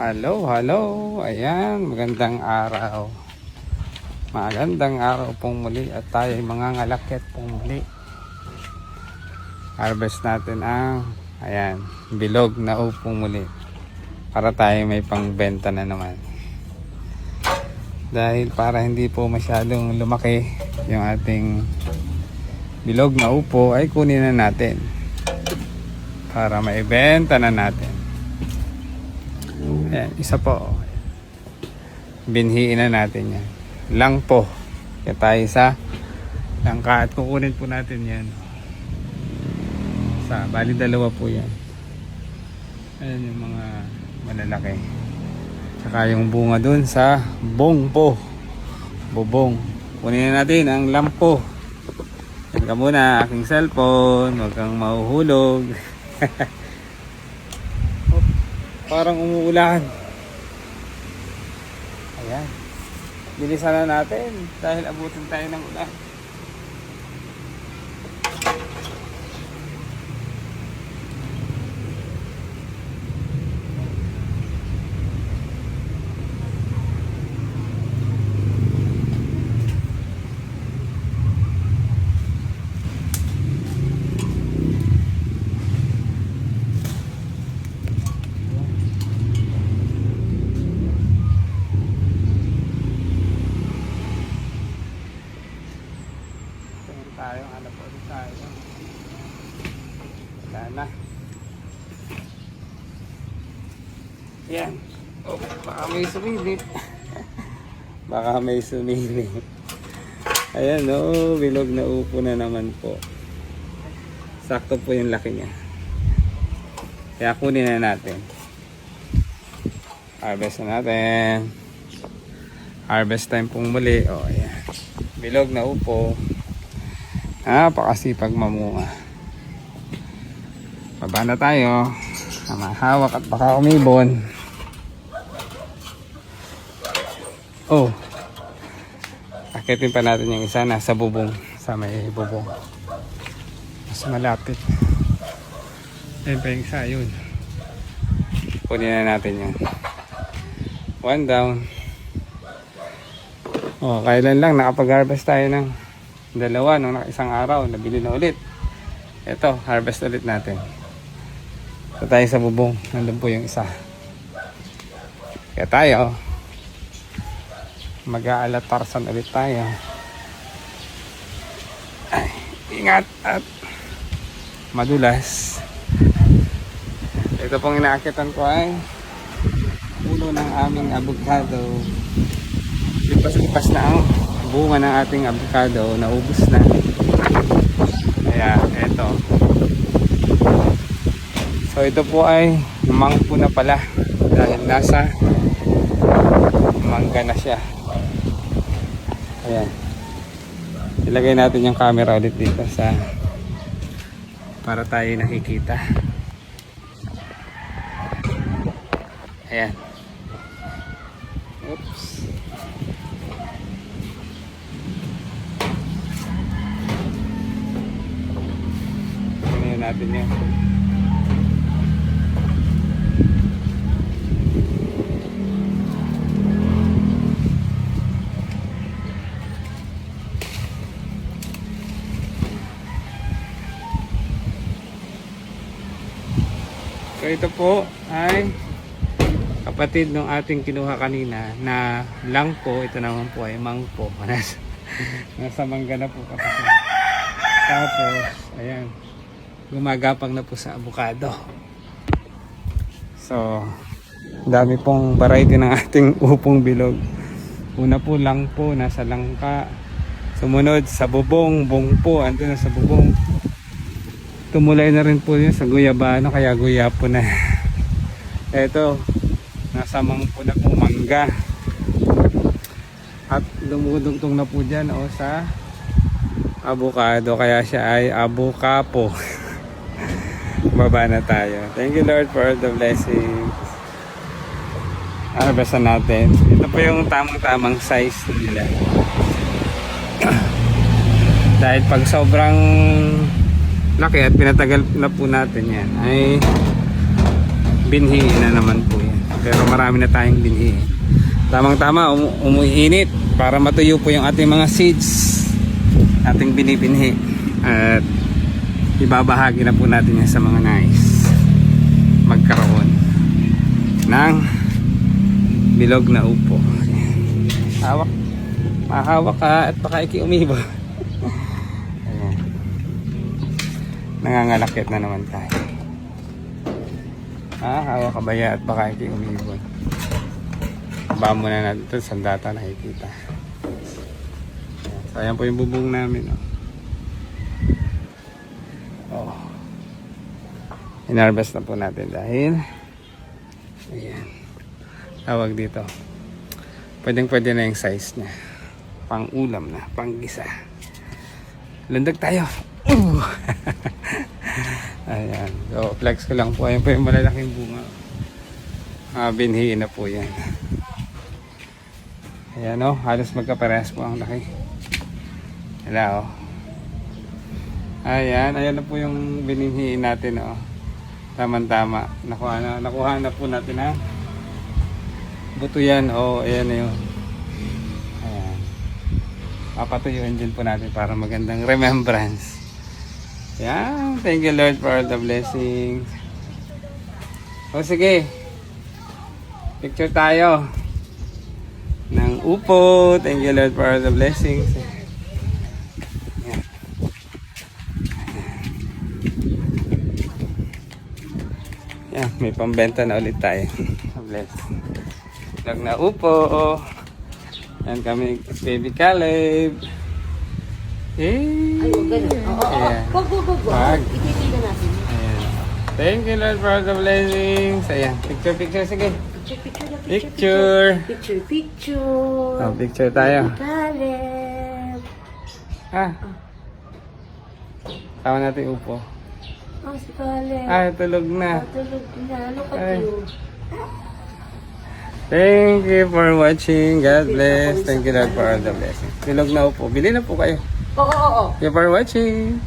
Hello, hello. Ayan, magandang araw. Magandang araw pong muli at tayo ay mangangalakit pong muli. Harvest natin ang, ayan, bilog na upong muli. Para tayo may pangbenta na naman. Dahil para hindi po masyadong lumaki yung ating bilog na upo ay kunin na natin. Para maibenta na natin. Ayan, isa po. Binhiin na natin yan. Lang po. Kaya tayo sa langka at kukunin po natin yan. Bali dalawa po yan. Ayan yung mga malalaki. Tsaka yung bunga dun sa bongpo. Bubong. Kunin na natin ang lampo. Yan ka muna aking cellphone. Huwag kang mahuhulog. Parang umuulan. Ayan. Bilisan na natin dahil abutin tayo ng ulan. Hanap ulit tayo. Wala na. Yan. Oh, baka may sumilip. Baka may sumilip. Ayan o, bilog na upo na naman po. Sakto po yung laki niya. Kaya kunin na natin. Harvest na natin. Harvest time pong muli. O, ayan. Bilog na upo. Napakasipag mamunga. Baba na tayo. Mahawak at baka umibon. Oh. Akitin pa natin yung isa nasa bubong. Sa may bubong. Mas malapit. Ayun pa yung isa. Yun. Kunin na natin yan. One down. Oh, kailan lang nakapag-harvest tayo ng dalawa nung isang araw, nabili na ulit. Ito, harvest ulit natin. Ito tayo sa bubong. Nandun po yung isa. Kaya tayo mag-aalatarsan ulit tayo. Ay, ingat at madulas. Ito pong inaakitan ko ay puno ng aming avocado. Lipas-lipas na ang bunga ng ating avocado, naubos na. Kaya eto. So ito po ay mangpo na pala dahil nasa mangga na siya. Ayan. Ilagay natin yung camera ulit dito sa para tayo nakikita. Ayan. Oops. Natin yan. So ito po ay kapatid ng ating kinuha kanina na langko. Ito naman po ay mangpo. Nasa mangga na po kapatid. Tapos ayan, gumagapang na po sa avocado. So, dami pong variety ng ating upong bilog. Una po lang po, nasa langka. Sumunod sa bubong, bongpo, ando na sa bubong. Tumulay na rin po yun sa guyabano, kaya guyapo na. Eto, nasa mangpo na po mangga. At dumudugtong na po dyan o sa avocado, kaya siya ay avocapo. Baba na tayo. Thank you Lord for all the blessings. Harvestan natin. Ito po yung tamang size nila. Dahil pag sobrang laki at pinatagal na po natin yan, ay binhiin na naman po yan. Pero marami na tayong binhi. Tamang-tama, umuinit para matuyo po yung ating mga seeds. Ating binibinhi. At ibabahagi na po natin yan sa mga nais magkaroon ng bilog na upo. Hawak. Mahawak ka at baka ikiumibo. Ayan. Nangangalakit na naman tayo. Hawak ka baya at baka ikiumibo. Baba muna natin ito. Sandata nakikita. So ayan po yung bubong namin. Oh. Inharvest na po natin dahil ayan. Tawag dito. Pwede na yung size niya. Pang ulam na, pang gisa. Lundag tayo. Ayan. So, flex ko lang po. Ayan po yung malalaking bunga. Binhiin na po yan. Ayan o. Halos magkaparehas po ang laki. Wala o. Ayan. Ayan na po yung binhiin natin o. Tama-tama. Nakuha na po natin ha. Buto yan o. Ayan na yun. Papatuyuin din po natin para magandang remembrance. Yan. Thank you Lord for all the blessings. O sige. Picture tayo. Ng upo. Thank you Lord for all the blessings. Yan. Yan. May pambenta na ulit tayo. Bless. Lag na upo. Yan kami, Baby Caleb. Hey! Ay, huwag ganun. Oo. Wag. Ititigan natin. Ayan. Thank you Lord for the blessings. Ayan. Picture. Sige. Picture. Oh, picture tayo. Caleb. Tawa natin upo. Si Caleb. Tulog na. Tulog na. Look at Ay. you. Thank you for watching. God bless. Thank you Lord for all the blessings. Tulog na upo. Bili na po kayo. Oo. Thank you for watching.